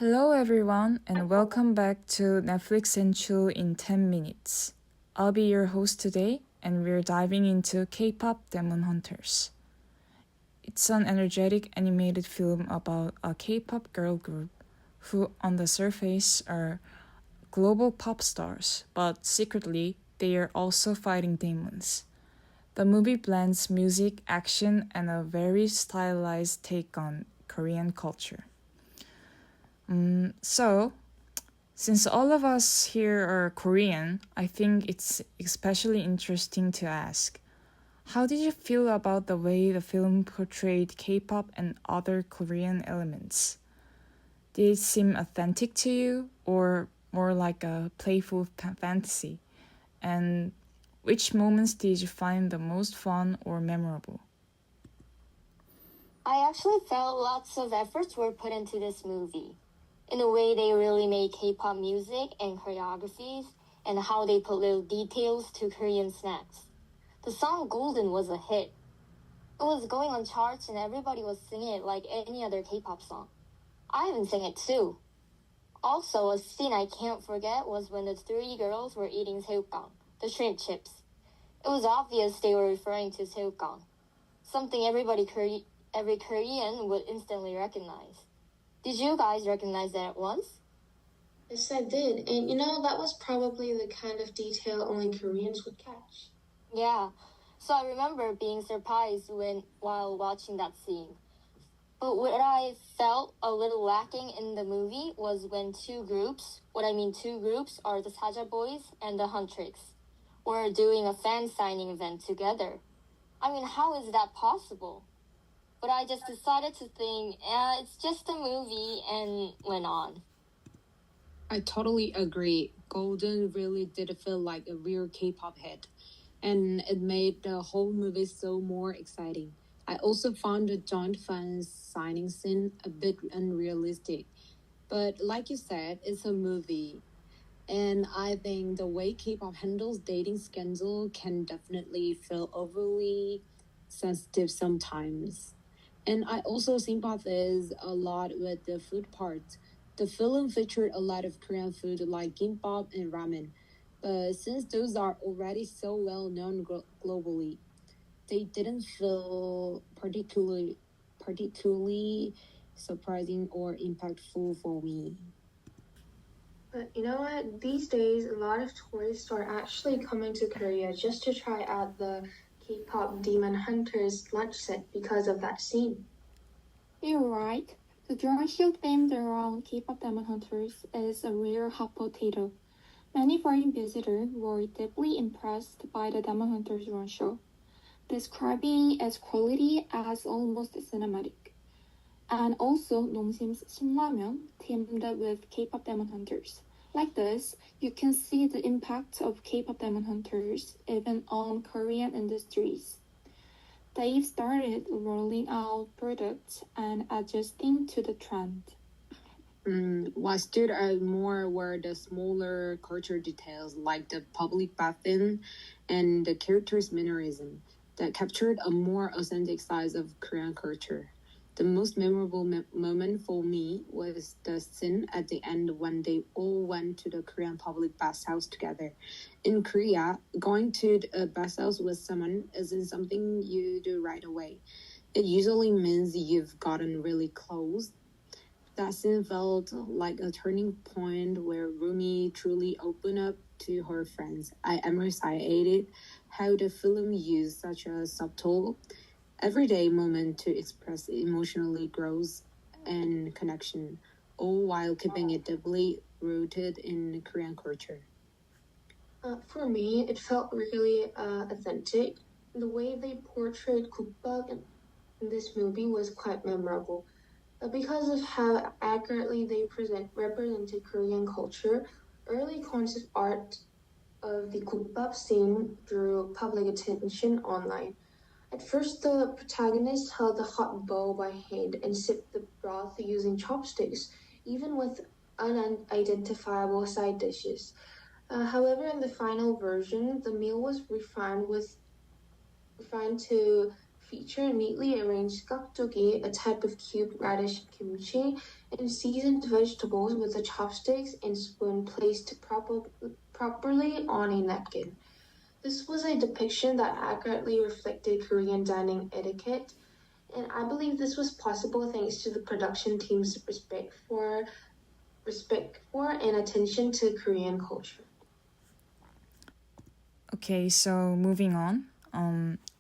Hello, everyone, and welcome back to Netflix&Chill in 10 minutes. I'll be your host today, and we're diving into K-pop Demon Hunters. It's an energetic animated film about a K-pop girl group who, on the surface, are global pop stars, but secretly, they are also fighting demons. The movie blends music, action, and a very stylized take on Korean culture. So, since all of us here are Korean, I think it's especially interesting to ask, how did you feel about the way the film portrayed K-pop and other Korean elements? Did it seem authentic to you, or more like a playful fantasy? And which moments did you find the most fun or memorable? I actually felt lots of efforts were put into this movie. In a way, they really made K-pop music and choreographies and how they put little details to Korean snacks. The song Golden was a hit. It was going on charts and everybody was singing it like any other K-pop song. I even sang it too. Also, a scene I can't forget was when the three girls were eating seukgang, the shrimp chips. It was obvious they were referring to seukgang, something every Korean would instantly recognize. Did you guys recognize that at once? Yes, I did. And that was probably the kind of detail only Koreans would catch. Yeah. So I remember being surprised while watching that scene. But what I felt a little lacking in the movie was when two groups are the Saja Boys and the Huntrix, were doing a fan signing event together. I mean, how is that possible? But I just decided to think, it's just a movie, and went on. I totally agree. Golden really did feel like a real K-pop hit, and it made the whole movie so more exciting. I also found the joint fan signing scene a bit unrealistic, but like you said, it's a movie. And I think the way K-pop handles dating scandal can definitely feel overly sensitive sometimes. And I also sympathize a lot with the food part. The film featured a lot of Korean food like gukbap and ramen, but since those are already so well known globally, they didn't feel particularly surprising or impactful for me. But you know what? These days, a lot of tourists are actually coming to Korea just to try out the K-pop Demon Hunters lunch set because of that scene. You're right. The drone show themed around K-pop Demon Hunters is a rare hot potato. Many foreign visitors were deeply impressed by the Demon Hunters drone show, describing its quality as almost cinematic. And also 농심's 신라면 teamed with K-pop Demon Hunters. Like this, you can see the impact of K-pop Demon Hunters even on Korean industries. They've started rolling out products and adjusting to the trend. What stood out more were the smaller culture details like the public bathroom and the characters' mannerism that captured a more authentic side of Korean culture. The most memorable moment for me was the scene at the end when they all went to the Korean public bathhouse together. In Korea, going to a bathhouse with someone isn't something you do right away. It usually means you've gotten really close. That scene felt like a turning point where Rumi truly opened up to her friends. I appreciated how the film used such a subtle, everyday moment to express emotionally growth and connection, all while keeping it deeply rooted in Korean culture. For me, it felt really authentic. The way they portrayed gukbap in this movie was quite memorable. Because of how accurately they represented Korean culture, early concept art of the gukbap scene drew public attention online. At first, the protagonist held the hot bowl by hand and sipped the broth using chopsticks, even with unidentifiable side dishes. However, in the final version, the meal was refined to feature neatly arranged gukdogi, a type of cubed radish kimchi, and seasoned vegetables with the chopsticks and spoon placed properly on a napkin. This was a depiction that accurately reflected Korean dining etiquette, and I believe this was possible thanks to the production team's respect for and attention to Korean culture. Okay, so moving on.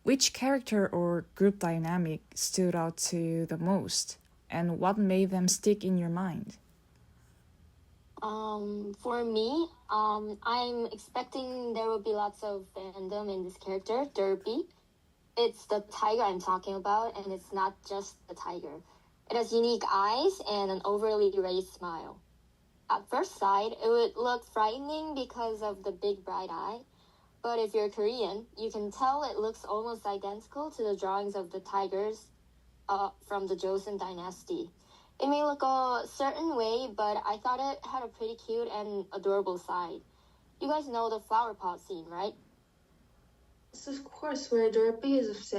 Which character or group dynamic stood out to you the most, and what made them stick in your mind? For me, I'm expecting there will be lots of fandom in this character, Derpy. It's the tiger I'm talking about, and it's not just the tiger. It has unique eyes and an overly raised smile. At first sight, it would look frightening because of the big bright eye, but if you're Korean, you can tell it looks almost identical to the drawings of the tigers from the Joseon dynasty. It may look a certain way, but I thought it had a pretty cute and adorable side. You guys know the flower pot scene, right? Yes, of course, where Derpy is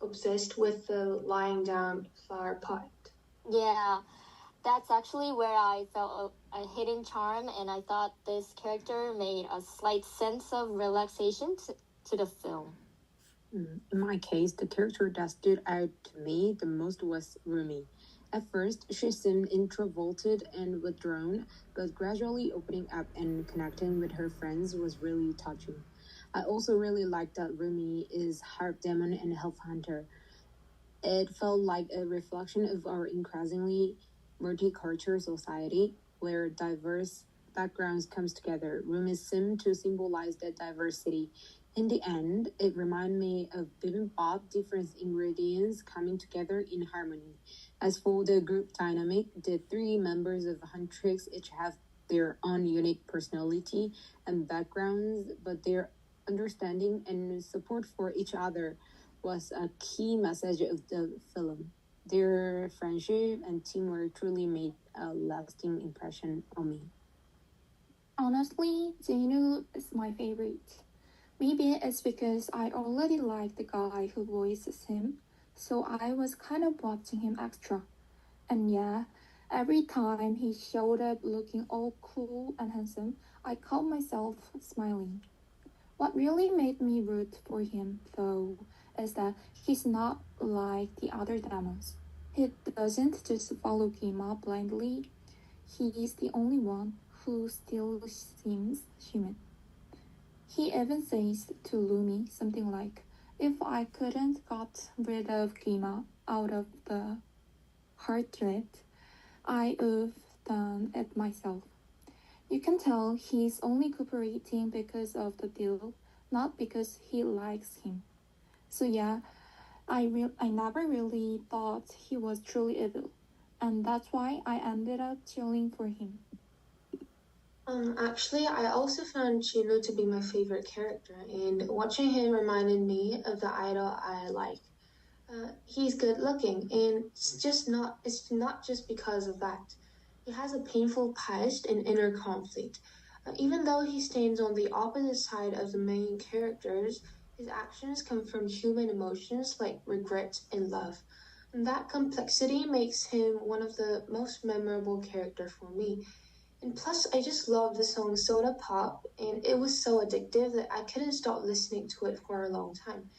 obsessed with the lying down flower pot. Yeah, that's actually where I felt a hidden charm, and I thought this character made a slight sense of relaxation to the film. In my case, the character that stood out to me the most was Rumi. At first, she seemed introverted and withdrawn, but gradually opening up and connecting with her friends was really touching. I also really liked that Rumi is half demon and half hunter. It felt like a reflection of our increasingly multicultural society, where diverse backgrounds comes together. Rumi seemed to symbolize that diversity. In the end, it reminded me of bibimbap, different ingredients coming together in harmony. As for the group dynamic, the three members of Huntrix each have their own unique personality and backgrounds, but their understanding and support for each other was a key message of the film. Their friendship and teamwork truly made a lasting impression on me. Honestly, Jinwoo is my favorite. Maybe it's because I already like the guy who voices him, so I was kind of watching him extra. And yeah, every time he showed up looking all cool and handsome, I caught myself smiling. What really made me root for him, though, is that he's not like the other demons. He doesn't just follow Kima blindly, he's the only one who still seems human. He even says to Lumi something like, if I couldn't got rid of Kima out of the heartlet, I would've done it myself. You can tell he's only cooperating because of the deal, not because he likes him. So yeah, I never really thought he was truly evil, and that's why I ended up cheering for him. Actually, I also found Chino to be my favorite character, and watching him reminded me of the idol I like. He's good looking, and it's not just because of that. He has a painful past and inner conflict. Even though he stands on the opposite side of the main characters, his actions come from human emotions like regret and love. And that complexity makes him one of the most memorable characters for me. And plus, I just love the song Soda Pop, and it was so addictive that I couldn't stop listening to it for a long time.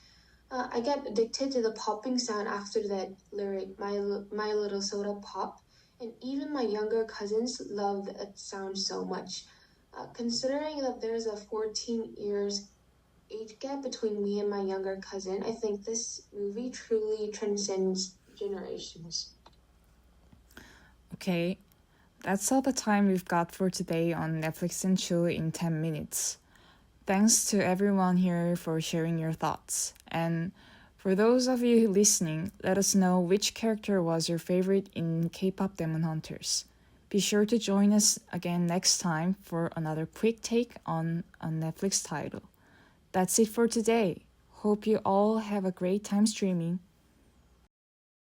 I got addicted to the popping sound after that lyric, my little soda pop, and even my younger cousins loved that sound so much. Considering that there's a 14 years age gap between me and my younger cousin, I think this movie truly transcends generations. Okay, that's all the time we've got for today on Netflix and Chill in 10 minutes. Thanks to everyone here for sharing your thoughts. And for those of you listening, let us know which character was your favorite in K-pop Demon Hunters. Be sure to join us again next time for another quick take on a Netflix title. That's it for today. Hope you all have a great time streaming.